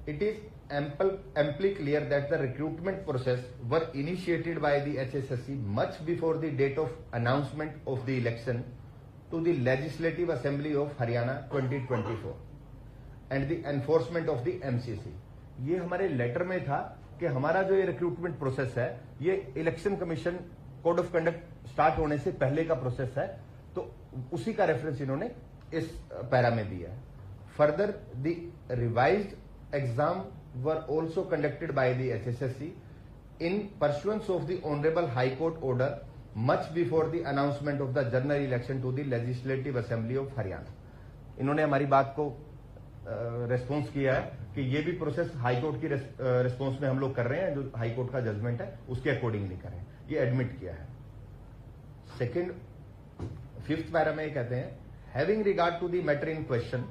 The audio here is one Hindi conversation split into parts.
it is amply clear that the recruitment process were initiated by the HSSC much before the date of announcement of the election to the Legislative Assembly of Haryana 2024 and the enforcement of the MCC। ये हमारे लेटर में था कि हमारा जो ये रिक्रूटमेंट प्रोसेस है ये election commission code of conduct start होने से पहले का प्रोसेस है, तो उसी का रेफरेंस इन्होंने इस पैरा में दिया है। Further the revised exam were also conducted by the HSSC in pursuance of the honourable high court order much before the announcement of the general election to the legislative assembly of Haryana. इन्होंने हमारी बात को रेस्पॉन्स किया है कि ये भी प्रोसेस हाई कोर्ट की रेस्पॉन्स में हम लोग कर रहे हैं, जो हाई कोर्ट का जजमेंट है उसके अकॉर्डिंगली करें, ये एडमिट किया है। सेकंड 5th पैरा में कहते हैं having regard to the matter in question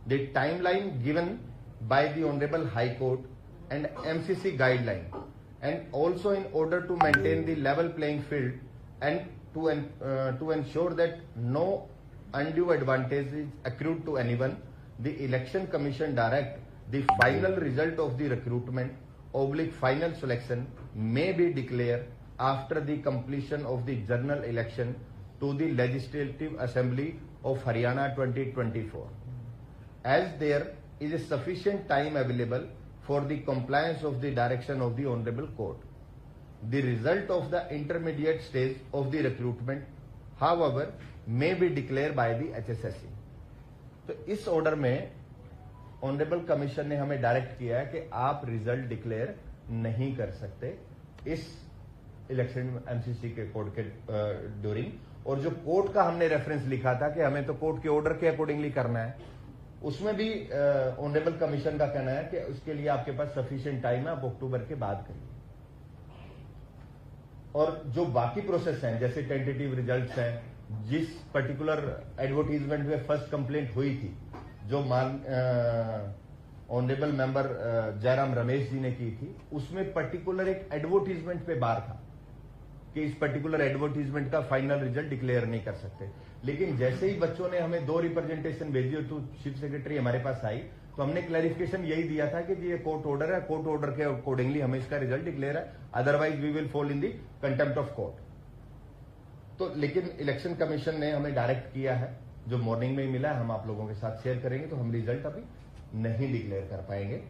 the timeline given by the honourable high court and MCC guideline and also in order to maintain the level playing field and to ensure that no undue advantage is accrued to anyone, the election commission direct the final result of the recruitment / final selection may be declared after the completion of the general election to the Legislative Assembly of Haryana 2024, as there is a sufficient time available for the compliance of the direction of the Honorable Court. The result of the intermediate stage of the recruitment, however, may be declared by the HSSC. तो इस ऑर्डर में ऑनरेबल कमीशन ने हमें डायरेक्ट किया है कि आप रिजल्ट डिक्लेयर नहीं कर सकते इस इलेक्शन MCC के कोर्ट के ड्यूरिंग, और जो कोर्ट का हमने रेफरेंस लिखा था कि हमें तो कोर्ट के ऑर्डर के अकॉर्डिंगली करना है, उसमें भी ऑनरेबल कमीशन का कहना है कि उसके लिए आपके पास सफिशिएंट टाइम है, आप अक्टूबर के बाद करिए। और जो बाकी प्रोसेस हैं जैसे टेंटेटिव रिजल्ट्स हैं, जिस पर्टिकुलर एडवर्टीजमेंट में फर्स्ट कंप्लेंट हुई थी जो ऑनरेबल मेंबर जयराम रमेश जी ने की थी, उसमें पर्टिकुलर एक एडवर्टीजमेंट पे बार था कि इस पर्टिकुलर एडवर्टीजमेंट का फाइनल रिजल्ट डिक्लेयर नहीं कर सकते। लेकिन जैसे ही बच्चों ने हमें 2 रिप्रेजेंटेशन भेजी तो चीफ सेक्रेटरी हमारे पास आई, तो हमने क्लैरिफिकेशन यही दिया था कि ये कोर्ट ऑर्डर है, कोर्ट ऑर्डर के अकॉर्डिंगली हमें इसका रिजल्ट डिक्लेयर है, otherwise we will fall in the contempt of court. तो लेकिन इलेक्शन कमीशन ने हमें डायरेक्ट किया है, जो मॉर्निंग में ही मिला है, हम आप लोगों के साथ शेयर करेंगे, तो हम रिजल्ट अभी नहीं डिक्लेयर कर पाएंगे।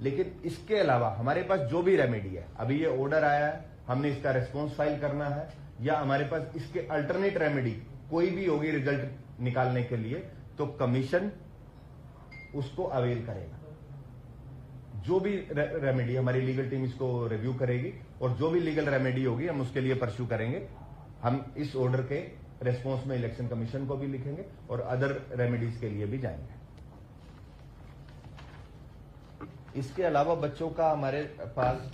लेकिन इसके अलावा हमारे पास जो भी रेमेडी है, अभी ये ऑर्डर आया है, हमने इसका रेस्पॉन्स फाइल करना है, या हमारे पास इसके अल्टरनेट रेमेडी कोई भी होगी रिजल्ट निकालने के लिए, तो कमीशन उसको अवेल करेगा। जो भी रेमेडी हमारी लीगल टीम इसको रिव्यू करेगी, और जो भी लीगल रेमेडी होगी हम उसके लिए परस्यू करेंगे। हम इस ऑर्डर के रेस्पॉन्स में इलेक्शन कमीशन को भी लिखेंगे और अदर रेमेडीज के लिए भी जाएंगे। इसके अलावा बच्चों का हमारे पास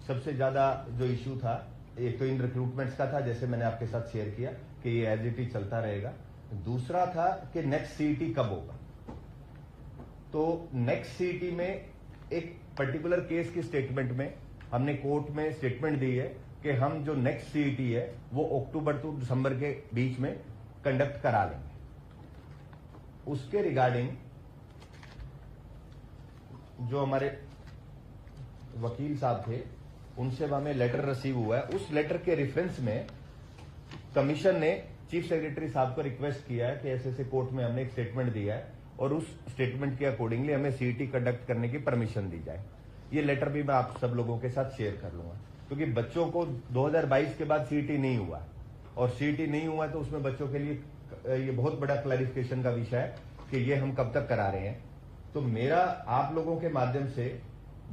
सबसे ज्यादा जो इश्यू था, एक तो इन रिक्रूटमेंट्स का था, जैसे मैंने आपके साथ शेयर किया कि ये एज इट इज चलता रहेगा। दूसरा था कि नेक्स्ट CET कब होगा। तो नेक्स्ट CET में एक पर्टिकुलर केस की स्टेटमेंट में हमने कोर्ट में स्टेटमेंट दी है कि हम जो नेक्स्ट CET है वो अक्टूबर टू दिसंबर के बीच में कंडक्ट करा लेंगे। उसके रिगार्डिंग जो हमारे वकील साहब थे उनसे हमें लेटर रिसीव हुआ है, उस लेटर के रेफरेंस में कमीशन ने चीफ सेक्रेटरी साहब को रिक्वेस्ट किया है कि ऐसे कोर्ट में हमने एक स्टेटमेंट दिया है और उस स्टेटमेंट के अकॉर्डिंगली हमें CET कंडक्ट करने की परमिशन दी जाए। ये लेटर भी मैं आप सब लोगों के साथ शेयर कर लूंगा, क्योंकि बच्चों को 2022 के बाद CET नहीं हुआ, और CET नहीं हुआ तो उसमें बच्चों के लिए ये बहुत बड़ा क्लैरिफिकेशन का विषय है कि ये हम कब तक करा रहे हैं। तो मेरा आप लोगों के माध्यम से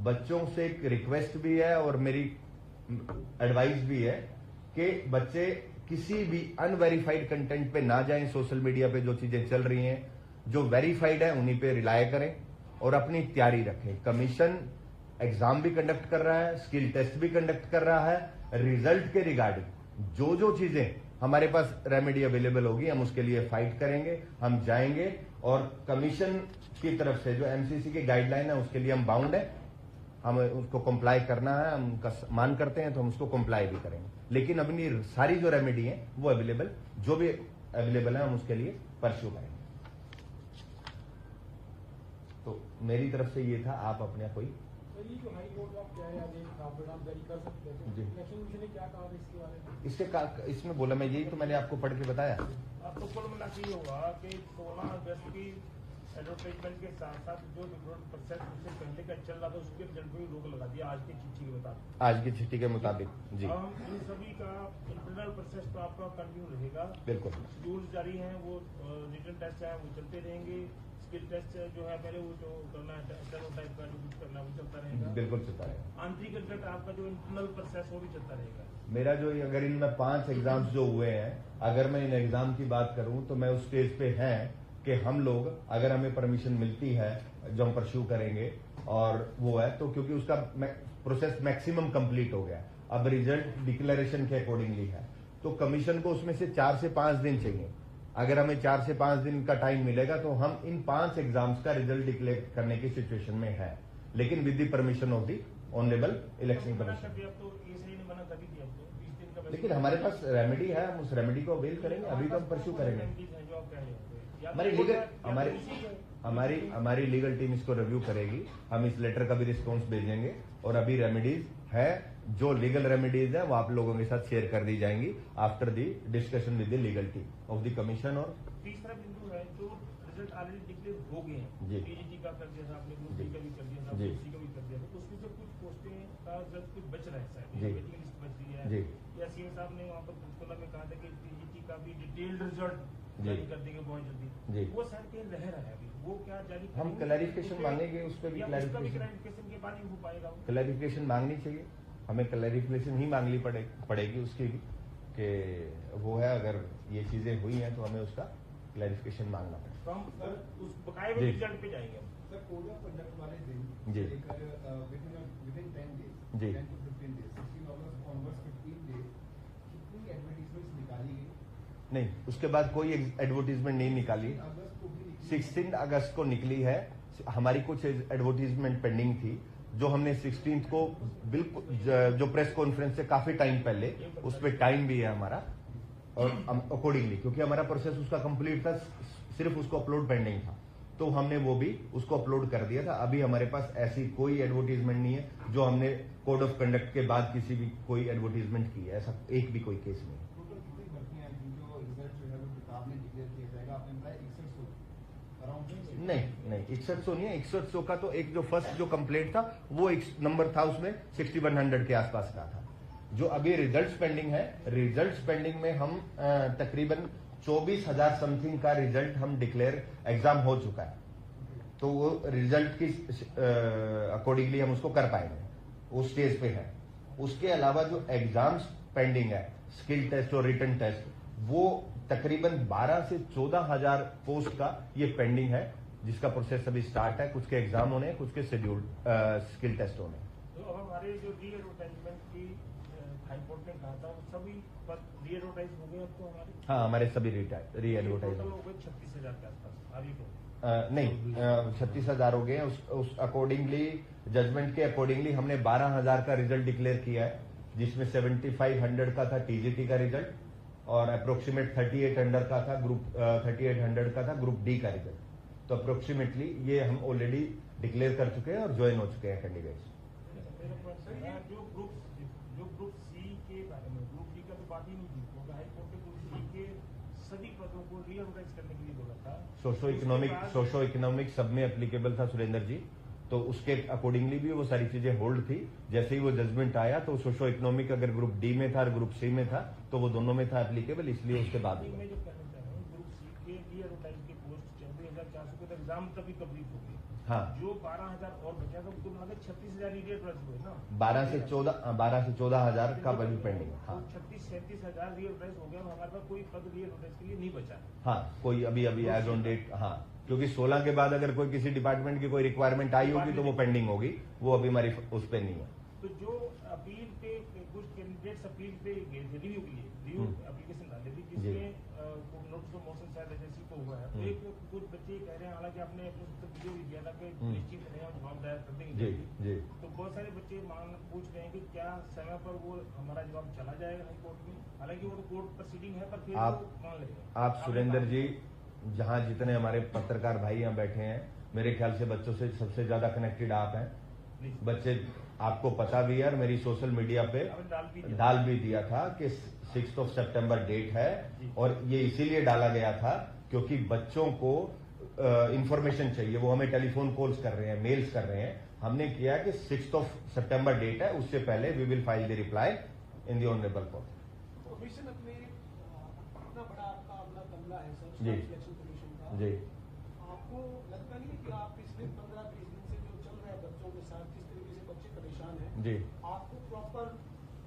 बच्चों से एक रिक्वेस्ट भी है और मेरी एडवाइस भी है कि बच्चे किसी भी अनवेरीफाइड कंटेंट पे ना जाएं। सोशल मीडिया पे जो चीजें चल रही हैं, जो वेरीफाइड है उन्हीं पे रिलाय करें और अपनी तैयारी रखें। कमीशन एग्जाम भी कंडक्ट कर रहा है, स्किल टेस्ट भी कंडक्ट कर रहा है। रिजल्ट के रिगार्डिंग जो चीजें हमारे पास रेमेडी अवेलेबल होगी हम उसके लिए फाइट करेंगे, हम जाएंगे, और कमीशन की तरफ से जो MCC की गाइडलाइन है उसके लिए हम बाउंड है, हमें उसको कंप्लाई करना है, हम उनका मान करते हैं तो हम उसको कंप्लाई भी करेंगे। लेकिन अपनी सारी जो रेमेडी है वो अवेलेबल, जो भी अवेलेबल है हम उसके लिए परस्यू करेंगे। तो मेरी तरफ से ये था, आप अपने कोई सर, ये जो हाई कोर्ट का क्या है आदेश था, परिणाम जारी कर सकते हैं, जी। इलेक्शन कमीशन ने क्या कहा था इसके बारे में? इसमें बोला, मैं यही तो मैंने आपको पढ़ के बताया। अब तो कुल मिला के ये होगा कि 16 अगस्त की एडवर्टाइजमेंट के साथ साथ जो रिक्रूटमेंट प्रोसेस उससे पहले का चल रहा था उसके रिजल्ट पर भी रोक लगा दिया आज की चिट्ठी के मुताबिक। आज की चिट्ठी के मुताबिक जी, अब हम इन सभी का इंटरनल प्रोसेस तो आपका कंटिन्यू रहेगा। बिल्कुल। शेड्यूल्स जारी हैं, वो रिटन टेस्ट है वो चलते रहेंगे। स्किल टेस्ट जो है पहले वो जो करना है टाइप का जो कुछ करना है वो चलता रहेगा। बिल्कुल चलता रहेगा। आंतरिक रिजल्ट आपका जो इंटरनल प्रोसेस वो भी चलता रहेगा। मेरा जो अगर इनमें 5 एग्जाम्स जो हुए हैं, अगर मैं इन एग्जाम की बात करूं तो मैं उस स्टेज पे हैं कि हम लोग, अगर हमें परमिशन मिलती है जो हम परस्यू करेंगे और वो है तो, क्योंकि उसका प्रोसेस मैक्सिमम कंप्लीट हो गया, अब रिजल्ट डिक्लेरेशन के अकॉर्डिंगली है, तो कमीशन को उसमें से 4 से 5 दिन चाहिए। अगर हमें 4 से 5 दिन का टाइम मिलेगा तो हम इन 5 एग्जाम्स का रिजल्ट डिक्लेयर करने की सिचुएशन में है, लेकिन with the permission of the honourable election commission. लेकिन हमारे पास रेमेडी है, हम उस रेमेडी को अवेल करेंगे, अभी तो हम परस्यू करेंगे। हमारी लीगल टीम इसको रिव्यू करेगी, हम इस लेटर का भी रिस्पॉन्स भेजेंगे और अभी रेमेडीज है, जो लीगल रेमेडीज है वो आप लोगों के साथ शेयर कर दी जाएंगी after the discussion with the legal team of the commission. और तीसरा बिंदु है जो रिजल्ट ऑलरेडी डिक्लेयर हो गए हैं, जी, पीजीटी का कर दिया था आपने, ग्रुप डी का भी कर दिया था, जी, सी का भी कर दिया था, तो उसमें से कुछ पोस्टें का रिजल्ट कुछ बच रहा है शायद, जी, वेटिंग लिस्ट बच रही है, जी, या सीएम साहब ने वहाँ पर पंचकुला में कहा था कि पीजीटी का भी डिटेल्ड रिजल्ट जारी कर देंगे बहुत जल्दी, जी, वो शायद कहीं रह रहा है अभी, वो क्या जारी हम क्लैरिफिकेशन मांगेंगे, उस पर भी क्लैरिफिकेशन के बाद ही हो पाएगा। क्लैरिफिकेशन मांगनी चाहिए, हमें क्लैरिफिकेशन ही मांगनी पड़ेगी उसकी भी, कि वो है, अगर ये चीजें हुई हैं तो हमें उसका क्लैरिफिकेशन मांगना पड़ेगा। तो हम उस बकाये हुए रिजल्ट पे जाएंगे। सर, कोड ऑफ कंडक्ट वाले दिन जी, लेकर विदिन 10 डेज, जी, 10 to 15 डेज, 16 अगस्त ऑनवर्ड्स 15 डेज कितनी एडवर्टीजमेंट्स निकाली गई? नहीं, उसके बाद कोई एडवर्टीजमेंट नहीं निकाली। अगस्त को भी 16 अगस्त को निकली है, हमारी कुछ एडवर्टीजमेंट पेंडिंग थी जो हमने 16 को बिल्कुल जो प्रेस कॉन्फ्रेंस से काफी टाइम पहले, उस पर टाइम भी है हमारा, और अकॉर्डिंगली क्योंकि हमारा प्रोसेस उसका कंप्लीट था, सिर्फ उसको अपलोड पेंडिंग था, तो हमने वो भी उसको अपलोड कर दिया था। अभी हमारे पास ऐसी कोई एडवर्टीजमेंट नहीं है जो हमने कोड ऑफ कंडक्ट के बाद किसी भी कोई एडवर्टीजमेंट की है, ऐसा एक भी कोई केस नहीं है। टोटल कितनी भर्तियां हैं जिनको रिजल्ट जो है वो किताब में डिक्लेयर किया जाएगा? आपने बताया 6100 अराउंड। नहीं 6100 नहीं है, 6100 का तो एक जो फर्स्ट जो कंप्लेंट था वो एक नंबर था, उसमें 6100 के आसपास का था। जो अभी रिजल्ट्स पेंडिंग है, रिजल्ट्स पेंडिंग में हम तकरीबन 24,000 समथिंग का रिजल्ट हम डिक्लेयर एग्जाम हो चुका है, तो वो रिजल्ट की अकॉर्डिंगली हम उसको कर पाएंगे, उस स्टेज पे है। उसके अलावा जो एग्जाम्स पेंडिंग है, स्किल टेस्ट और रिटन टेस्ट, वो तकरीबन 12 से 14,000 पोस्ट का ये पेंडिंग है, जिसका प्रोसेस अभी स्टार्ट है। कुछ के एग्जाम होने हैं, कुछ के शेड्यूल स्किल टेस्ट होने हैं। तो अब हमारे जो री एडवर्टाइजमेंट की हाईकोर्ट ने कहा था सभी पर री एडवर्टाइज हो गए अब तो हमारे? हाँ, हमारे सभी री एडवर्टाइज टोटल हो गए 36,000 के आसपास अभी तो। नहीं, 36,000 हो गए। उस अकॉर्डिंगली जजमेंट के अकॉर्डिंगली हमने 12,000 का रिजल्ट डिक्लेयर किया है, जिसमें 7,500 का था टीजीटी का रिजल्ट और अप्रोक्सीमेट 3,800 का था ग्रुप डी का रिजल्ट। तो अप्रोक्सीमेटली ये हम ऑलरेडी डिक्लेयर कर चुके हैं और ज्वाइन हो चुके हैं कैंडिडेट्स। जो ग्रुप सी के बारे में, ग्रुप डी का तो बात ही नहीं थी, क्योंकि हाईकोर्ट ने ग्रुप सी के सभी पदों को री एडवर्टाइज करने के लिए बोला था। सोशो इकोनॉमिक सब में एप्लीकेबल था सुरेंद्र जी, तो उसके अकॉर्डिंगली भी वो सारी चीजें होल्ड थी। जैसे ही वो जजमेंट आया तो सोशो इकोनॉमिक अगर ग्रुप डी में था और ग्रुप सी में था तो वो दोनों में था एप्लीकेबल, इसलिए उसके बाद मैं जो कहना चाह रहा हूँ, ग्रुप सी के री एडवर्टाइज की पोस्ट 24,400 के एग्जाम तभी कंप्लीट हो गई। हाँ, जो 12,000 और बचा था तो मतलब 36,000 री एडवर्टाइज हुए ना, 12 से 14,000 का बजट पेंडिंग है। हाँ, 36-37,000 री एडवर्टाइज हो गया, हमारे पास कोई पद री एडवर्टाइज के लिए नहीं बचा। हाँ, कोई अभी एज ऑन डेट, हाँ, क्योंकि 16 के बाद अगर कोई किसी डिपार्टमेंट की कोई रिक्वायरमेंट आई होगी तो वो पेंडिंग होगी, वो अभी हमारी उस पर नहीं है। तो जो अपील पे कुछ कैंडिडेट्स अपील पे गए थे रिव्यू के लिए, रिव्यू एप्लीकेशन डाले थे, जिसमें नोटिस ऑफ मोशन शायद एजेंसी को हुआ है, तो एक कुछ बच्चे कह रहे हैं, हालांकि आपने अपने वीडियो भी दिया था कि निश्चित नहीं हम फॉर्म दायर कर देंगे जी, तो बहुत सारे बच्चे पूछ रहे हैं कि क्या समय पर वो हमारा जवाब चला जाएगा हाई कोर्ट में? हालांकि वो तो कोर्ट प्रोसीडिंग है, पर फिर वो मान लेगा। आप सुरेंद्र जी, जहाँ जितने हमारे पत्रकार भाई यहाँ बैठे हैं, मेरे ख्याल से बच्चों से सबसे ज्यादा कनेक्टेड आप हैं। नहीं। बच्चे आपको पता भी है, और मेरी सोशल मीडिया पे आपने डाल भी दिया था कि 6 सितंबर डेट है, और ये इसीलिए डाला गया था क्योंकि बच्चों को इंफॉर्मेशन चाहिए। वो हमें टेलीफोन कॉल्स कर रहे हैं, मेल्स कर रहे हैं। हमने किया कि 6 सितंबर डेट है, उससे पहले we will file the reply in the honourable court. Commission अपने इतना बड़ा आपका अपना तमला है सर, जी। सिलेक्शन कमीशन का। जी। आपको लगता नहीं है कि आप पिछले 15-20 दिन से जो चल रहा है बच्चों के साथ, जिस तरीके से बच्चे परेशान हैं, जी। आपको प्रॉपर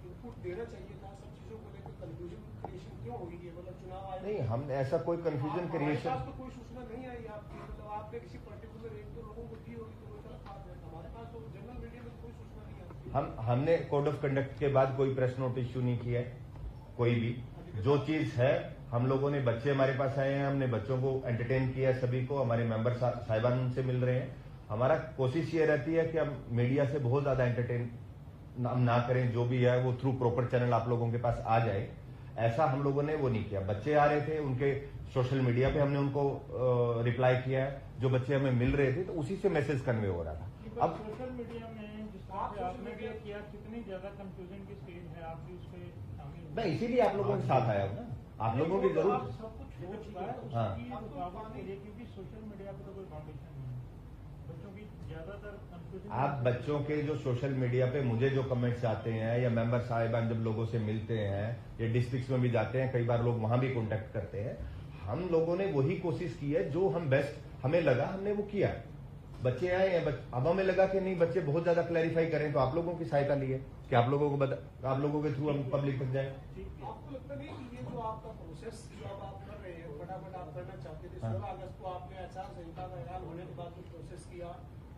इनपुट देना चाहिए था सब चीजों को लेकर। कंफ्यूजन क्रिएशन क्यों हुई है? मतलब चुनाव आयोग नहीं, हम ऐसा कोई कंफ्यूजन हमारे क्रिएशन, पास तो कोई सूचना नहीं आई आपकी, मतलब आपने किसी पर्टिकुलर एक दो लोगों को दी होगी तो वो गलत बात है। हमारे पास तो जनरल मीडिया में कोई सूचना नहीं आती। हमने कोड ऑफ कंडक्ट के बाद कोई प्रेस नोट इश्यू नहीं किया है, कोई भी। जो चीज है, हम लोगों ने, बच्चे हमारे पास आए हैं, हमने बच्चों को एंटरटेन किया, सभी को, हमारे मेंबर साहिबान उनसे मिल रहे हैं। हमारा कोशिश ये रहती है कि हम मीडिया से बहुत ज्यादा एंटरटेन ना करें, जो भी है वो थ्रू प्रॉपर चैनल आप लोगों के पास आ जाए। ऐसा हम लोगों ने वो नहीं किया। बच्चे आ रहे थे, उनके सोशल मीडिया पे हमने उनको रिप्लाई किया है, जो बच्चे हमें मिल रहे थे, तो उसी से मैसेज कन्वे हो रहा था। अब सोशल मीडिया में जिस तरह से आपने भी किया, कितनी ज्यादा कंफ्यूजन की स्टेज है, आप भी उस पे शामिल मैं इसीलिए आप लोगों के साथ आया हूँ ना, आप लोगों की आप जरूर। सब कुछ हो चुका है, हाँ। उसकी रुकावट के लिए, क्योंकि सोशल मीडिया पे तो कोई फाउंडेशन नहीं है। बच्चों की ज्यादातर कंफ्यूजन, आप बच्चों के जो सोशल मीडिया पे मुझे जो कमेंट्स आते हैं, या मेंबर साहिबान जब लोगों से मिलते हैं, या डिस्ट्रिक्ट्स में भी जाते हैं, कई बार लोग वहां भी कांटेक्ट करते हैं। हम लोगों ने वही कोशिश की है जो हम बेस्ट हमें लगा, हमने वो किया। बच्चे आए हैं, अब हमें लगा कि नहीं, बच्चे बहुत ज्यादा क्लैरिफाई करें, तो आप लोगों की सहायता ली है कि आप लोगों के थ्रू हम पब्लिक तक जाए। आपको लगता नहीं कि ये जो आपका प्रोसेस जो अब आप कर रहे हैं, फटाफट आप करना चाहते थे, हाँ। 16 अगस्त को आपने आचार संहिता का ऐलान होने के बाद जो प्रोसेस किया,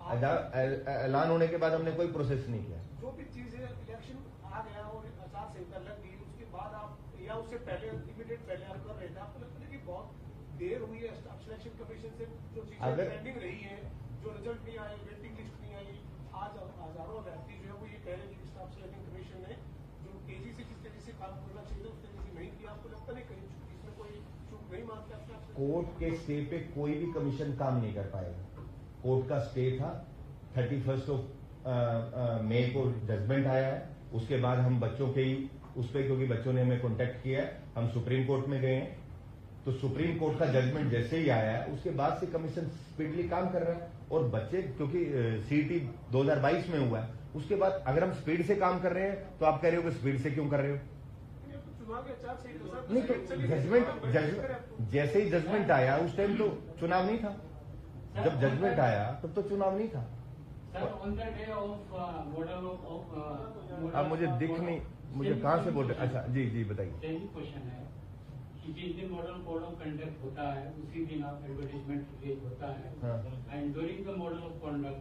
ऐलान होने के बाद हमने कोई प्रोसेस नहीं किया। जो भी चीजें इलेक्शन आ गया और आचार संहिता लग गई, उसके बाद आप, या उससे पहले इमीडिएट पहले आप कर रहे थे, आपको लगता है कि बहुत देर हुई है सिलेक्शन कमीशन से जो चीजें पेंडिंग रही है, जो रिजल्ट नहीं आए, वेटिंग लिस्ट नहीं आई, आज हजारों अभ्यर्थी जो है वो ये कह रहे हैं कि स्टाफ सिलेक्शन कमीशन ने जो तेजी से, जिस तेजी से काम करना चाहिए उस तेजी से नहीं किया। आपको लगता नहीं कहीं इसमें कोई चूक नहीं मानते अपने आप से? कोर्ट के स्टे पे कोई भी कमीशन काम नहीं कर पाएगा। कोर्ट का स्टे था, 31 मई को जजमेंट आया है। उसके बाद हम बच्चों के ही उस पर, क्योंकि बच्चों ने हमें कांटेक्ट किया है, हम सुप्रीम कोर्ट में गए हैं। तो सुप्रीम कोर्ट का जजमेंट जैसे ही आया है, उसके बाद से कमीशन स्पीडली काम कर रहा है। और बच्चे, क्योंकि सीटी 2022 में हुआ है, उसके बाद अगर हम स्पीड से काम कर रहे हैं, तो आप कह रहे हो कि स्पीड से क्यों कर रहे हो? चुनाव के आचार संहिता नहीं, तो जजमेंट जैसे ही जजमेंट आया, उस टाइम तो चुनाव नहीं था। जब जजमेंट आया तब तो चुनाव नहीं था। अब मुझे दिख नहीं, मुझे कहाँ से बोल रहे? अच्छा, जी जी बताइए। क्वेश्चन है कि जिस दिन मॉडल कोड ऑफ कंडक्ट होता है, उसी दिन आप एडवर्टाइजमेंट रिलीज होता है, and during the model of conduct,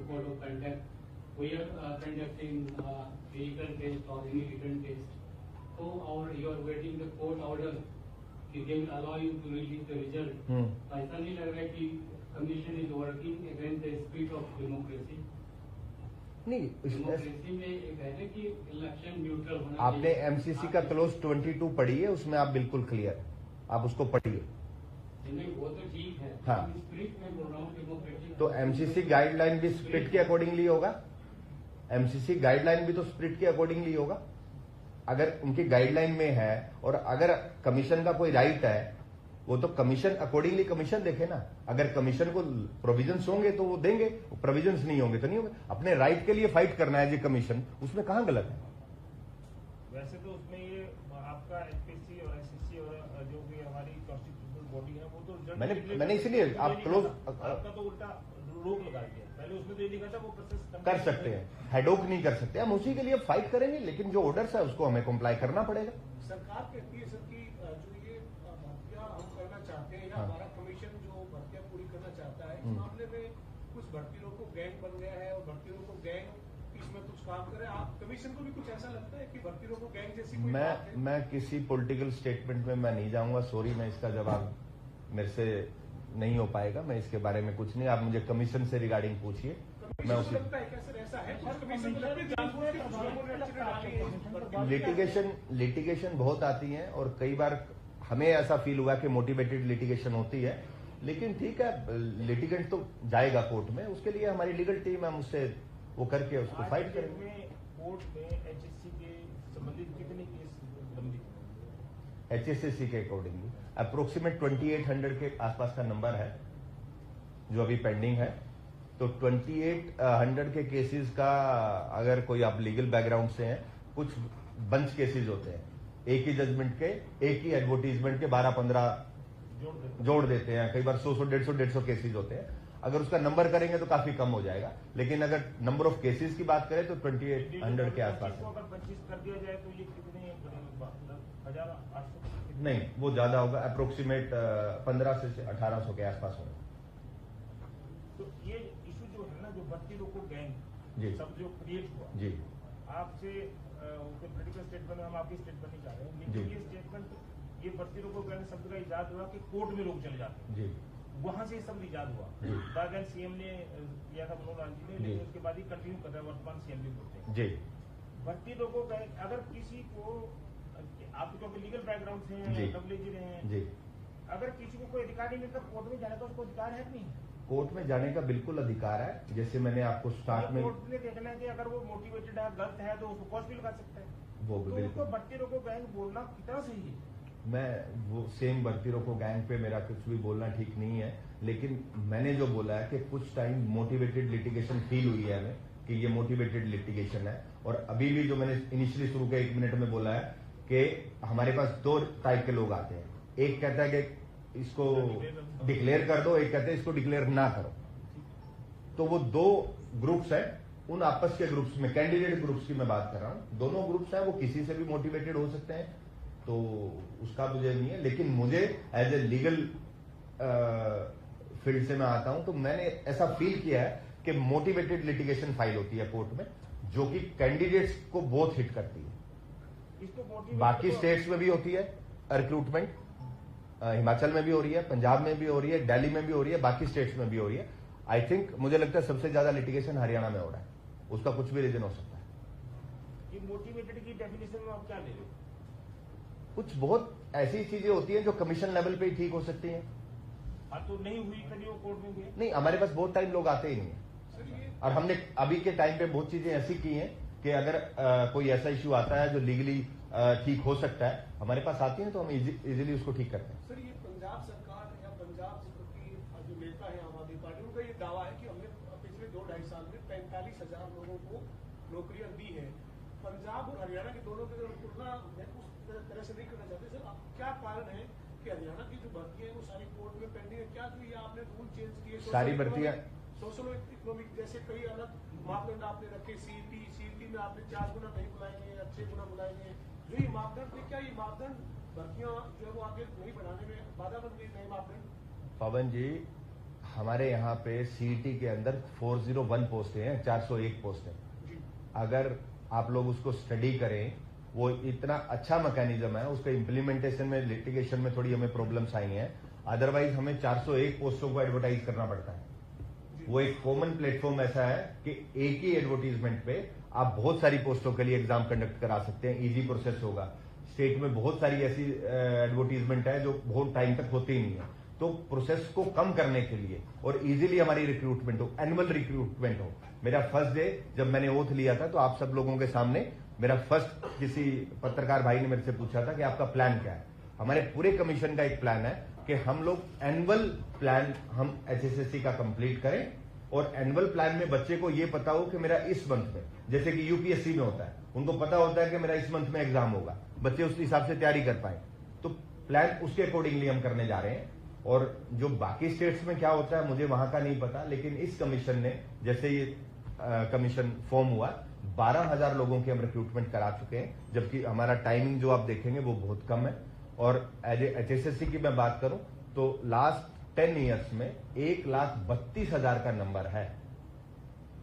code of conduct, we are conducting physical test और any written test, so or you are waiting the court order कि they will allow you to release the result। तो ऐसा नहीं लग रहा है कि commission is working against the spirit of democracy. नहीं, डेमोक्रेसी में एक है ना कि इलेक्शन न्यूट्रल होना आपने चाहिए। एमसीसी का क्लोज 22 पढ़ी है, उसमें आप बिल्कुल क्लियर, आप उसको पढ़िए। नहीं, वो तो ठीक है, हाँ। स्पिरिट में बोल रहा हूँ डेमोक्रेटिक। तो एमसीसी गाइडलाइन भी स्प्रिट के अकॉर्डिंगली होगा। एमसीसी गाइडलाइन भी तो स्प्रिट के अकॉर्डिंगली होगा। अगर उनकी गाइडलाइन में है, और अगर कमीशन का कोई राइट है, वो तो कमीशन अकॉर्डिंगली कमीशन देखे ना। अगर कमीशन को प्रोविजंस होंगे तो वो देंगे, प्रोविजंस नहीं होंगे तो नहीं होंगे। अपने राइट के लिए फाइट करना है जी कमीशन, उसमें कहां गलत है? वैसे तो उसमें ये आपका एचपीसी और एसएससी और जो भी हमारी कॉन्स्टिट्यूशनल बॉडी है, वो तो मैंने इसीलिए आप क्लोज आपका तो उल्टा रोक लगा दिया। पहले उसमें तो ये लिखा था वो प्रोसेस कर सकते हैं, हेडोक नहीं कर सकते। हम उसी के लिए फाइट करेंगे, लेकिन जो ऑर्डर्स है उसको हमें कंप्लाई करना पड़ेगा। सरकार कहती है सर कि जो ये भर्तियां हम करना चाहते हैं, या हाँ। हमारा कमीशन जो भर्तियां पूरी करना चाहता है, इस हम्म। मामले में कुछ भर्तियों को गैंग बन गया है, और भर्तियों को गैंग इसमें कुछ काम करे। आप कमीशन को भी कुछ ऐसा लगता है कि भर्तियों को गैंग जैसी कोई बात है? मैं किसी पॉलिटिकल स्टेटमेंट में मैं नहीं जाऊंगा, सॉरी, मैं इसका जवाब मेरे से नहीं हो पाएगा। मैं इसके बारे में कुछ नहीं, आप मुझे कमीशन से रिगार्डिंग पूछिए, मैं कमीशन को उसी लगता है क्या सर ऐसा है? और कमीशन को लगता है जानबूझ के कुछ लोगों ने एक्सीडेंट डाली है इस भर्ती में? लिटिगेशन बहुत आती है, और कई बार हमें ऐसा फील हुआ कि मोटिवेटेड लिटिगेशन होती है, लेकिन ठीक है, लिटिगेंट तो जाएगा कोर्ट में, उसके लिए हमारी लीगल टीम है, हम उससे वो करके उसको आज फाइट के डेट करेंगे। में कोर्ट में एचएससी के संबंधित कितने केस लंबित हैं? एचएसएससी के अकॉर्डिंगली अप्रोक्सीमेट 2800 के आसपास का नंबर है जो अभी पेंडिंग है। तो 2800 के केसेस का अगर कोई आप लीगल बैकग्राउंड से हैं, कुछ बंच केसेस होते हैं, एक ही जजमेंट के, एक ही एडवर्टीजमेंट के 12-15 जोड़ देते हैं, कई बार 100-150 केसेस होते हैं। अगर उसका नंबर करेंगे तो काफी कम हो जाएगा, लेकिन अगर नंबर ऑफ केसेस की बात करें तो 2800 के आसपास है। अगर 25 कर दिया जाए तो ये कितने हजार 800? नहीं, वो ज्यादा होगा, अप्रोक्सीमेट 1500 से 1800 के आसपास होगा। तो ये इशू जो है ना, जो भर्ती रोको गैंग जी। सब जो क्रिएट हुआ, जी आपसे पोलिटिकल स्टेटमेंट में हम आपकी स्टेटमेंट नहीं चाह रहे हैं, जी। लेकिन ये स्टेटमेंट, ये भर्ती रोको गैंग शब्द का इजाद हुआ कि कोर्ट में लोग चले जाते हैं, जी वहां से ये शब्द इजाद हुआ। जी। बाद सीएम ने किया था मनोहर लाल जी ने, जी। लेकिन उसके बाद ही कंटिन्यू कर रहा है वर्तमान सीएम भी बोलते हैं। जी भर्ती रोको गैंग, अगर किसी को, आप क्योंकि लीगल बैकग्राउंड से जी। हैं, डब्ल्यूजी रहे हैं, जी। अगर किसी को कोई अधिकार नहीं मिलता कोर्ट में जाने का, उसको अधिकार है कि नहीं? कोर्ट में जाने का बिल्कुल अधिकार है। जैसे मैंने आपको स्टार्ट में कोर्ट ने देखना है कि अगर वो मोटिवेटेड है, गलत है, तो उसको कॉस्ट भी लगा सकता है। वो भी तो बिल्कुल, उसको भर्ती रोको गैंग बोलना कितना सही है? मैं वो सेम भर्ती रोको गैंग पे मेरा कुछ भी बोलना ठीक नहीं है, लेकिन मैंने जो बोला है कि कुछ टाइम मोटिवेटेड लिटिगेशन फील हुई है हमें कि ये मोटिवेटेड लिटिगेशन है। और अभी भी जो मैंने इनिशियली शुरू के 1 मिनट में बोला है कि हमारे पास 2 टाइप के लोग आते हैं, एक कहता है कि इसको डिक्लेयर कर दो, एक कहते हैं इसको डिक्लेयर ना करो। तो वो 2 ग्रुप्स हैं, उन आपस के ग्रुप्स में, कैंडिडेट ग्रुप्स की मैं बात कर रहा हूं, दोनों ग्रुप्स हैं, वो किसी से भी मोटिवेटेड हो सकते हैं, तो उसका मुझे नहीं है। लेकिन मुझे एज ए लीगल फील्ड से मैं आता हूं, तो मैंने ऐसा फील किया है कि मोटिवेटेड लिटिगेशन फाइल होती है कोर्ट में, जो कि कैंडिडेट्स को बहुत हिट करती है। इसको motivate बाकी करो। स्टेट्स में भी होती है रिक्रूटमेंट, हिमाचल में भी हो रही है, पंजाब में भी हो रही है, दिल्ली में भी हो रही है, बाकी स्टेट्स में भी हो रही है। आई थिंक मुझे लगता है सबसे ज्यादा लिटिगेशन हरियाणा में हो रहा है, उसका कुछ भी रीजन हो सकता है। ये मोटिवेटेड की डेफिनेशन में आप क्या ले रहे हो? कुछ बहुत ऐसी चीजें होती हैं जो कमीशन लेवल पे ही ठीक हो सकती हैं। हाँ, तो नहीं हुई कभी वो कोर्ट में हुई? नहीं, हमारे पास बहुत टाइम लोग आते ही नहीं है, सर ये और हमने अभी के टाइम पे बहुत चीजें ऐसी की हैं कि अगर कोई ऐसा इश्यू आता है जो लीगली ठीक हो सकता है, हमारे पास आती है, तो हम इजीली उसको ठीक करते हैं। सर, ये पंजाब सरकार या पंजाब की जो नेता है आम आदमी पार्टी, उनका ये दावा है कि हमने पिछले 2-2.5 साल में 45,000 लोगों को नौकरियां दी है। पंजाब और हरियाणा के दोनों की तुलना मैं उस तरह से नहीं करना चाहते। सर, क्या कारण है कि हरियाणा की जो भर्तियां है वो सारी कोर्ट में पेंडिंग है? क्या तो ये आपने रूल चेंज किए? सारी भर्तियां सोशल इकोनॉमिक जैसे कई अलग मापदंड आपने रखे, सीईटी में आपने 4 गुना नहीं बुलाएंगे या 6 गुना बुलाएंगे, जो ये मापदंड थे, क्या ये मापदंड भर्तियां जो है वो आगे नहीं बढ़ाने में बाधा बन गई? नए मापदंड पवन जी, हमारे यहाँ पे सीईटी के अंदर 401 पोस्ट हैं, 401 पोस्ट हैं। जी। अगर आप लोग उसको स्टडी करें, वो इतना अच्छा मैकेनिज्म है, उसका इम्प्लीमेंटेशन में, लिटिगेशन में थोड़ी हमें प्रॉब्लम्स आई हैं। अदरवाइज हमें 401 पोस्टों को एडवर्टाइज करना पड़ता है। वो एक कॉमन प्लेटफॉर्म ऐसा है कि एक ही एडवर्टीजमेंट पे आप बहुत सारी पोस्टों के लिए एग्जाम कंडक्ट करा सकते हैं, इजी प्रोसेस होगा। स्टेट में बहुत सारी ऐसी एडवर्टीजमेंट है जो बहुत टाइम तक होती ही नहीं है। तो प्रोसेस को कम करने के लिए और इजीली हमारी रिक्रूटमेंट हो, एनुअल रिक्रूटमेंट हो। मेरा फर्स्ट डे जब मैंने ओथ लिया था, तो आप सब लोगों के सामने मेरा फर्स्ट, किसी पत्रकार भाई ने मेरे से पूछा था कि आपका प्लान क्या है। हमारे पूरे कमीशन का एक प्लान है कि हम लोग एनुअल प्लान हम एचएसएससी का कंप्लीट करें, और एनुअल प्लान में बच्चे को ये पता हो कि मेरा इस मंथ में, जैसे कि यूपीएससी में होता है, उनको पता होता है कि मेरा इस मंथ में एग्जाम होगा, बच्चे उस हिसाब से तैयारी कर पाए। तो प्लान उसके अकॉर्डिंगली हम करने जा रहे हैं। और जो बाकी स्टेट्स में क्या होता है मुझे वहां का नहीं पता, लेकिन इस कमीशन ने, जैसे ये कमीशन फॉर्म हुआ, 12,000 लोगों की हम रिक्रूटमेंट करा चुके हैं, जबकि हमारा टाइमिंग जो आप देखेंगे वो बहुत कम है। और एज एचएसएससी की मैं बात करूं तो लास्ट 10 ईयर्स में 1,32,000 का नंबर है।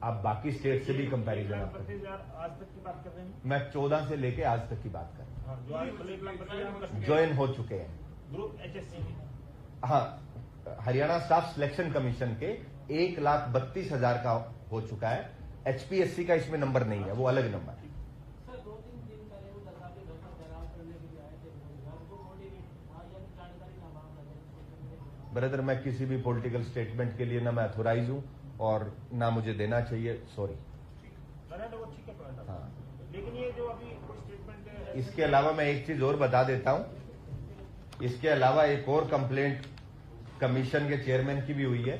आप बाकी स्टेट से भी कंपैरिजन आप करें। 1,32,000 आज तक की बात कर रहे हैं? मैं 14 से लेके आज तक की बात कर रहा हाँ, जो आज 1,32,000 हूं, ज्वाइन हो चुके हैं। ग्रुप एचएससी में। हाँ, हरियाणा स्टाफ सिलेक्शन कमीशन के 1,32,000 का हो चुका है। एचपीएससी का इसमें नंबर नहीं है, वो अलग नंबर है। सर, 2-3 दिन पहले वो दरगाह पे घेराव करने के लिए आए थे, उनको मोटिवेट, हाँ, ये जानकारी ना मांग ब्रदर मैं किसी भी पॉलिटिकल स्टेटमेंट के लिए ना मैं अथोराइज हूं और ना मुझे देना चाहिए, सॉरी। वो ठीक है पॉइंट। हाँ। लेकिन ये जो अभी कोई स्टेटमेंट है, इसके अलावा मैं एक चीज और बता देता हूं, इसके अलावा एक और कंप्लेंट कमीशन के चेयरमैन की भी हुई है,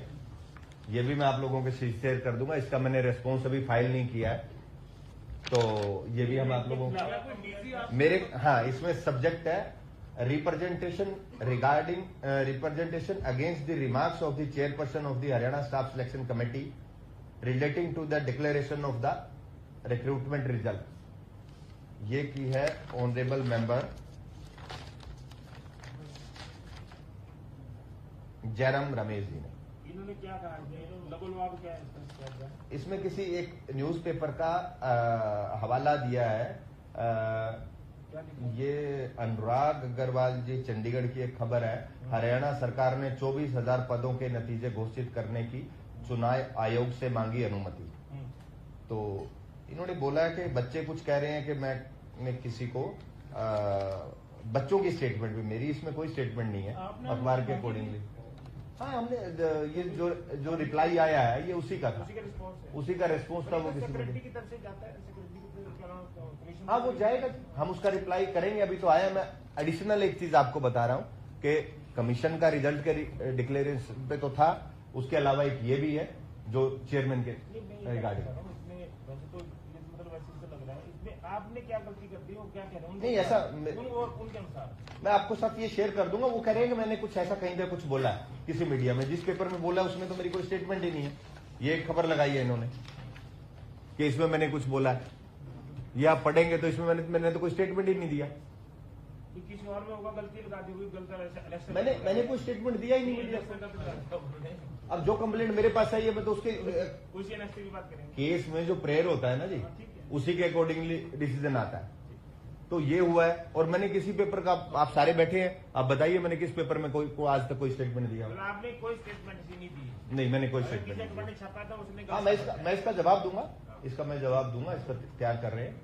ये भी मैं आप लोगों के साथ शेयर कर दूंगा। इसका मैंने रेस्पॉन्स अभी फाइल नहीं किया है, तो ये भी हम आप लोगों को मेरे, हाँ, इसमें सब्जेक्ट है representation regarding representation against the remarks of the chairperson of the Haryana staff selection committee relating to the declaration of the recruitment result. ये की है ऑनरेबल मेंबर जयराम रमेश जी ने। इन्होंने क्या कहा, लगोलवाब क्या है इसमें किसी एक न्यूज़पेपर का हवाला दिया है। ये अनुराग अग्रवाल जी चंडीगढ़ की एक खबर है, हरियाणा सरकार ने 24,000 पदों के नतीजे घोषित करने की चुनाव आयोग से मांगी अनुमति। तो इन्होंने बोला है कि बच्चे कुछ कह रहे हैं कि मैं किसी को बच्चों की स्टेटमेंट भी, मेरी इसमें कोई स्टेटमेंट नहीं है अखबार के अकॉर्डिंगली। हाँ, हमने ये जो रिप्लाई आया है ये उसी का था, उसी का रिस्पॉन्स था। वो किसी की तरफ से जाता है, हाँ वो जाएगा, हम उसका रिप्लाई करेंगे। अभी तो आया, मैं एडिशनल एक चीज आपको बता रहा हूँ कि कमीशन का रिजल्ट के डिक्लेरेशन पे तो था, उसके अलावा एक ये भी है जो चेयरमैन के रिगार्डिंग। आपने क्या गलती कर दी, वो क्या कह रहे हैं? नहीं ऐसा उनके अनुसार मैं आपको साथ ये शेयर कर दूंगा। वो कह रहे हैं कि मैंने कुछ ऐसा कहीं पे कुछ बोला है किसी मीडिया में, जिस पेपर में बोला है उसमें तो मेरी कोई स्टेटमेंट ही नहीं है। ये एक खबर लगाई है इन्होंने कि इसमें मैंने कुछ बोला है, ये आप पढ़ेंगे तो इसमें मैंने तो कोई स्टेटमेंट ही नहीं दिया। किसी और में होगा गलती लगा दी हुई, मैंने कोई स्टेटमेंट दिया ही नहीं मीडिया। अब जो कंप्लेंट मेरे पास आई है मैं तो उसके उसी बात करेंगे। केस में जो प्रेयर होता है ना जी, उसी के अकॉर्डिंगली डिसीजन आता है। तो ये हुआ है, और मैंने किसी पेपर का, आप सारे बैठे हैं, आप बताइए मैंने किस पेपर में कोई आज तक कोई स्टेटमेंट दिया? आपने कोई स्टेटमेंट नहीं दी? नहीं, मैंने कोई स्टेटमेंट नहीं दिया। छापा था उसने। हाँ, मैं इसका जवाब दूंगा, इसका मैं जवाब दूंगा, इसका तैयार कर रहे हैं।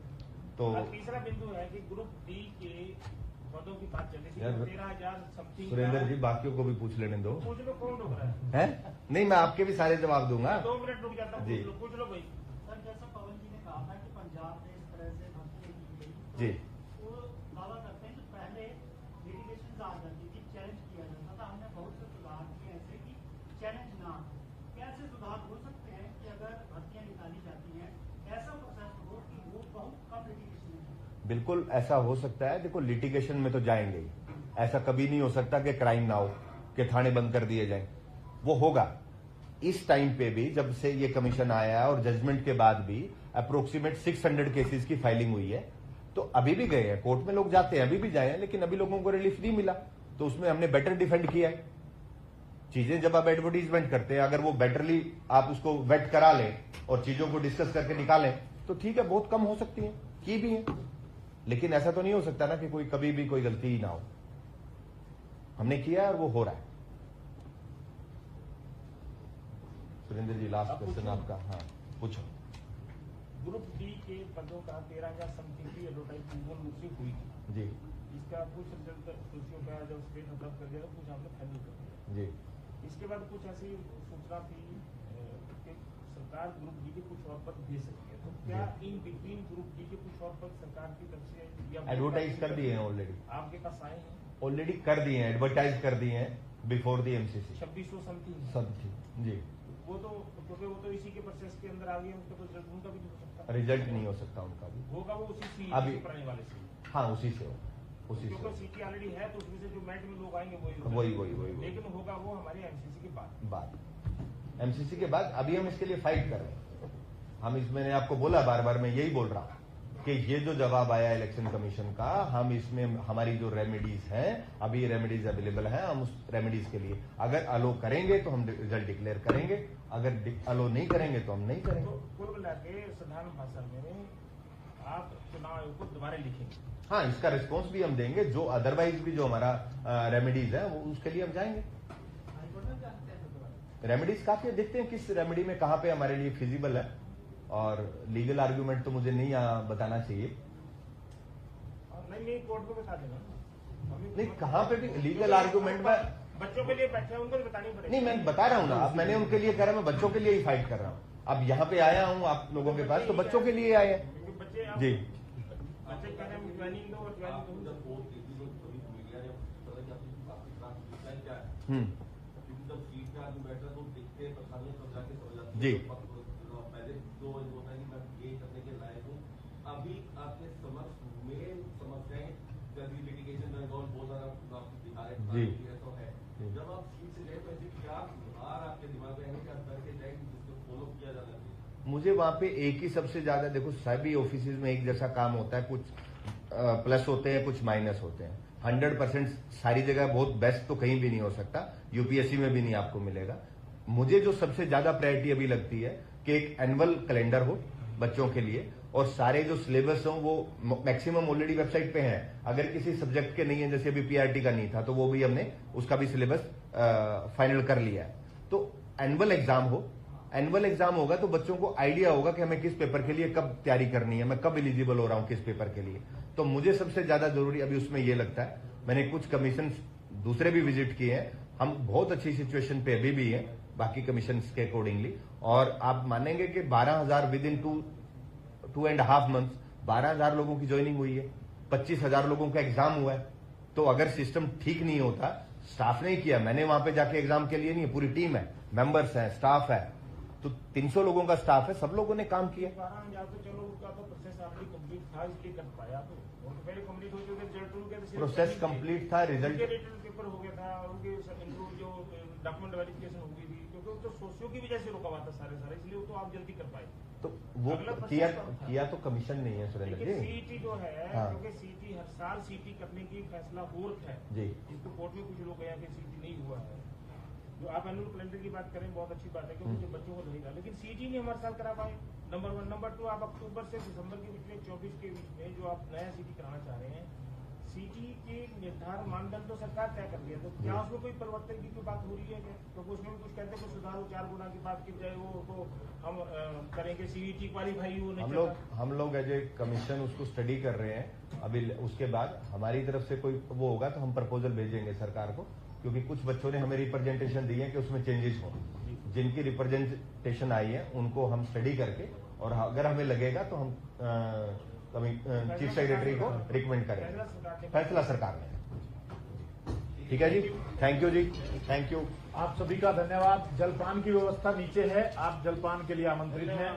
तो तीसरा बिंदु है कि ग्रुप डी के पदों की बात चल रही थी, 13,000 समथिंग। सुरेंद्र जी बाकियों को भी पूछ लेने दो। पूछ लो, कौन रुक रहा है? नहीं, मैं आपके भी सारे जवाब दूंगा। 2 मिनट रुक जाता हूँ, पूछ लो भाई। सर, जैसा पवन जी ने कहा था कि पंजाब में इस तरह से भर्ती की गई, जी, वो दावा करते हैं कि पहले लिटिगेशन आ जाती थी, चैलेंज किया जाता था। हमने बहुत से सुधार किए ऐसे कि चैलेंज ना। कैसे सुधार हो सकते हैं कि अगर भर्तियां निकाली जाती हैं, ऐसा प्रोसेस हो कि वो बहुत कम लिटिगेशन है? बिल्कुल ऐसा हो सकता है। देखो, लिटिगेशन में तो जाएंगे ही, ऐसा कभी नहीं हो सकता कि क्राइम ना हो, कि थाने बंद कर दिए जाएं। वो होगा। इस टाइम पे भी जब से ये कमीशन आया है और जजमेंट के बाद भी अप्रोक्सीमेट 600 केसेस की फाइलिंग हुई है। तो अभी भी गए हैं कोर्ट में, लोग जाते हैं, अभी भी जाए हैं, लेकिन अभी लोगों को रिलीफ नहीं मिला। तो उसमें हमने बेटर डिफेंड किया है। चीजें जब आप एडवर्टीजमेंट करते हैं, अगर वो बेटरली आप उसको वेट करा लें और चीजों को डिस्कस करके निकालें तो ठीक है, बहुत कम हो सकती है, की भी है। लेकिन ऐसा तो नहीं हो सकता ना कि कोई कभी भी कोई गलती ही ना हो। हमने किया है और वो हो रहा है। सुरेंद्र जी, लास्ट क्वेश्चन आपका। हाँ, पूछो। ग्रुप डी के पदों का 13,000 समथिंग की एडवर्टाइजमेंट पूर्ण रूप से हुई थी जी इसका कुछ रिजल्ट खुशियों का जब स्टेट खत्म कर दिया, कुछ आपने फाइनल कर दिया जी। इसके बाद कुछ ऐसी सूचना थी कि सरकार ग्रुप डी के कुछ और पद दे सकती है। तो क्या इन बिटवीन ग्रुप डी के कुछ और पद सरकार की तरफ से या एडवर्टाइज कर दिए हैं ऑलरेडी, आपके पास आए हैं? ऑलरेडी कर दिए हैं, एडवर्टाइज कर दिए हैं before the MCC 2600 something something जी। वो तो इसी के प्रोसेस के अंदर आ गए, उनका तो रिजल्ट उनका भी नहीं हो सकता। रिजल्ट नहीं हो सकता उनका भी, होगा वो उसी सीटी अभी से पढ़ने वाले से। हाँ, उसी से उसी क्योंकि से सीटी ऑलरेडी है तो उसमें से जो मेरिट में लोग आएंगे वही लेकिन होगा वो हमारे एमसीसी के बाद एमसीसी के बाद। अभी हम इसके लिए फाइट कर रहे हैं। हम मैंने आपको बोला, बार बार मैं यही बोल रहा हूँ कि ये जो जवाब आया इलेक्शन कमीशन का, हम इसमें हमारी जो रेमेडीज हैं, अभी रेमेडीज अवेलेबल है, हम उस रेमेडीज के लिए अगर अलो करेंगे तो हम रिजल्ट डिक्लेयर करेंगे, अगर अलो नहीं करेंगे तो हम नहीं करेंगे। तो कुल मिला के साधारण भाषा में आप चुनाव आयोग को दोबारा लिखेंगे? हाँ, इसका रिस्पॉन्स भी हम देंगे। जो अदरवाइज भी जो हमारा रेमेडीज है वो उसके लिए हम जाएंगे। रेमेडीज काफी देखते हैं किस रेमेडी में कहाँ पे हमारे लिए फिजिबल है, और लीगल आर्ग्यूमेंट तो मुझे नहीं बताना चाहिए। नहीं कोर्ट को बता देना। नहीं, कहाँ पे भी लीगल आर्ग्यूमेंट में बच्चों के लिए बैठे हैं, उनको तो बतानी पड़ेगी। नहीं, मैं बता रहा हूँ ना, अब मैंने उनके लिए करा, मैं बच्चों के लिए ही फाइट कर रहा हूँ। अब यहाँ पे आया हूँ आप लोगों के पास, तो बच्चों के लिए आए हैं क्योंकि बच्चे जी। बच्चे कह रहे हैं ट्रेनिंग दो, ट्रेनिंग दो। जी। पहले जो होता है कि मैं ये करने के लायक हूँ, अभी आपके समक्ष मेन समस्याएं जैसे लिटिगेशन बहुत सारा दिखा रहे तो है। जब आप सीट से गए तो ऐसे क्या सुधार आपके दिमाग में है क्या करके जाए जिसको फॉलो किया जाना चाहिए? मुझे वहां पे एक ही सबसे ज्यादा, देखो सभी ऑफिस में एक जैसा काम होता है, कुछ प्लस होते हैं, कुछ माइनस होते हैं। 100% सारी जगह बहुत बेस्ट तो कहीं भी नहीं हो सकता, यूपीएससी में भी नहीं आपको मिलेगा। मुझे जो सबसे ज्यादा प्रायोरिटी अभी लगती है कि एक एनुअल कैलेंडर हो बच्चों के लिए, और सारे जो सिलेबस हो वो मैक्सिमम ऑलरेडी वेबसाइट पे हैं। अगर किसी सब्जेक्ट के नहीं है, जैसे अभी पीआरटी का नहीं था, तो वो भी हमने उसका भी सिलेबस फाइनल कर लिया है। तो एनुअल एग्जाम हो, एनुअल एग्जाम होगा तो बच्चों को आइडिया होगा कि हमें किस पेपर के लिए कब तैयारी करनी है, मैं कब एलिजिबल हो रहा हूं किस पेपर के लिए। तो मुझे सबसे ज्यादा जरूरी अभी उसमें ये लगता है, मैंने कुछ कमीशन दूसरे भी विजिट किए हैं, हम बहुत अच्छी सिचुएशन पे अभी भी हैं बाकी कमीशन के अकॉर्डिंगली। और आप मानेंगे कि 12,000 विद इन 2.5 मंथ 12,000 लोगों की ज्वाइनिंग हुई है, 25,000 लोगों का एग्जाम हुआ है। तो अगर सिस्टम ठीक नहीं होता, स्टाफ ने ही किया, मैंने वहां पे जाके एग्जाम के लिए नहीं, पूरी टीम है, मेंबर्स है, स्टाफ है, तो 300 लोगों का स्टाफ है, सब लोगों ने काम किया। 12,000 तो चलो उसका तो प्रोसेस ऑलरेडी कंप्लीट था, इसलिए कर पाया। तो वो तो पहले कंप्लीट हो चुके, रिजल्ट उनके प्रोसेस कंप्लीट था, रिजल्ट रिटर्न पेपर हो गया था, उनके जो डॉक्यूमेंट वेरिफिकेशन हो गई थी, क्योंकि तो सोशियो की वजह से रुका हुआ था सारे, इसलिए तो आप जल्दी कर पाए। तो वो किया तो कमीशन नहीं है सुरेंद्र जी। सीईटी जो है, हाँ। क्योंकि सीईटी हर साल सीईटी करने की फैसला कोर्ट है जी। जिसको कोर्ट में कुछ लोग गया कि सीईटी नहीं हुआ है। जो आप एनुअल कैलेंडर की बात करें, बहुत अच्छी बात है क्योंकि जो बच्चों को रहेगा, लेकिन सीईटी नहीं हमारे साल करा पाए, नंबर 1। नंबर 2, आप अक्टूबर से दिसंबर के बीच में 24 के बीच में जो आप नया सीईटी कराना चाह रहे हैं, सीईटी के निर्धारण मानदंड तो सरकार तय कर दिया, तो क्या उसमें कोई परिवर्तन की कोई बात हो रही है क्या? क्योंकि उसमें भी कुछ कहते हैं, कुछ सुधार हो, 4 गुना की बात की जाए वो तो हम करेंगे, सीईटी क्वालिफाई हो नहीं। हम लोग एज ए कमीशन उसको स्टडी कर रहे हैं अभी। उसके बाद हमारी तरफ से कोई वो होगा तो हम प्रपोजल भेजेंगे सरकार को, क्योंकि कुछ बच्चों ने हमें रिप्रेजेंटेशन दी है कि उसमें चेंजेस हो। जिनकी रिप्रेजेंटेशन आई है उनको हम स्टडी करके, और अगर हमें लगेगा तो हम चीफ सेक्रेटरी को रिकमेंड करेंगे। फैसला सरकार ने। ठीक है जी, थैंक यू जी, थैंक यू। आप सभी का धन्यवाद। जलपान की व्यवस्था नीचे है, आप जलपान के लिए आमंत्रित हैं।